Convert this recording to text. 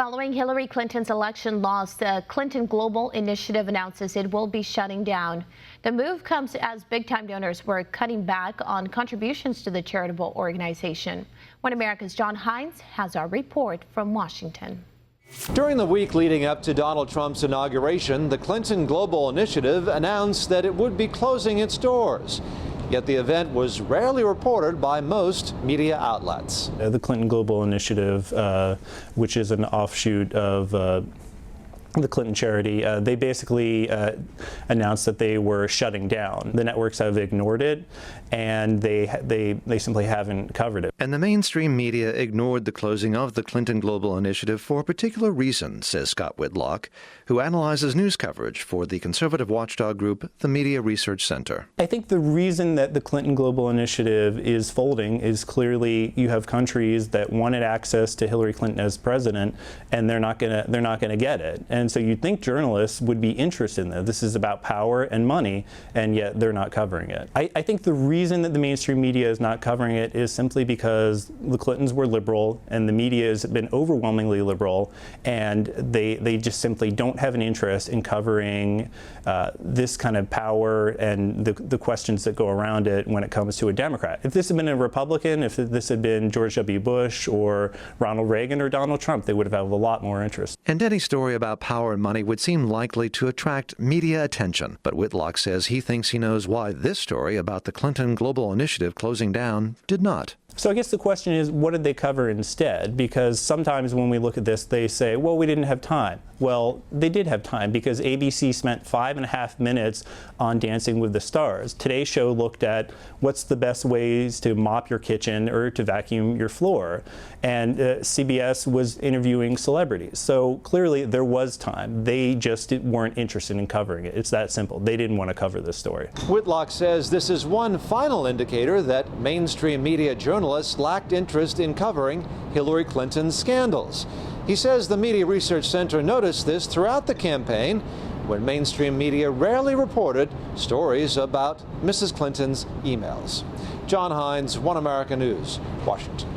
Following Hillary Clinton's election loss, the Clinton Global Initiative announces it will be shutting down. The move comes as big-time donors were cutting back on contributions to the charitable organization. One America's John Hines has our report from Washington. During the week leading up to Donald Trump's inauguration, the Clinton Global Initiative announced that it would be closing its doors. Yet the event was rarely reported by most media outlets. The Clinton Global Initiative, which is an offshoot of the Clinton charity, they basically announced that they were shutting down. The networks have ignored it, and they simply haven't covered it. And the mainstream media ignored the closing of the Clinton Global Initiative for a particular reason, says Scott Whitlock, who analyzes news coverage for the conservative watchdog group, the Media Research Center. I think the reason that the Clinton Global Initiative is folding is clearly you have countries that wanted access to Hillary Clinton as president, and they're not gonna get it. And so you'd think journalists would be interested in that. This is about power and money, and yet they're not covering it. I think the reason that the mainstream media is not covering it is simply because the Clintons were liberal, and the media has been overwhelmingly liberal, and they just simply don't have an interest in covering this kind of power and the questions that go around it when it comes to a Democrat. If this had been a Republican, if this had been George W. Bush or Ronald Reagan or Donald Trump, they would have had a lot more interest. And any story about power and money would seem likely to attract media attention. But Whitlock says he thinks he knows why this story about the Clinton Global Initiative closing down did not. So I guess the question is, what did they cover instead? Because sometimes when we look at this, they say, well, we didn't have time. Well, they did have time because ABC spent 5.5 minutes on Dancing with the Stars. Today's show looked at what's the best ways to mop your kitchen or to vacuum your floor. And CBS was interviewing celebrities. So clearly there was time. They just weren't interested in covering it. It's that simple. They didn't want to cover this story. Whitlock says this is one final indicator that mainstream media journalists lacked interest in covering Hillary Clinton's scandals. He says the Media Research Center noticed this throughout the campaign when mainstream media rarely reported stories about Mrs. Clinton's emails. John Hines, One America News, Washington.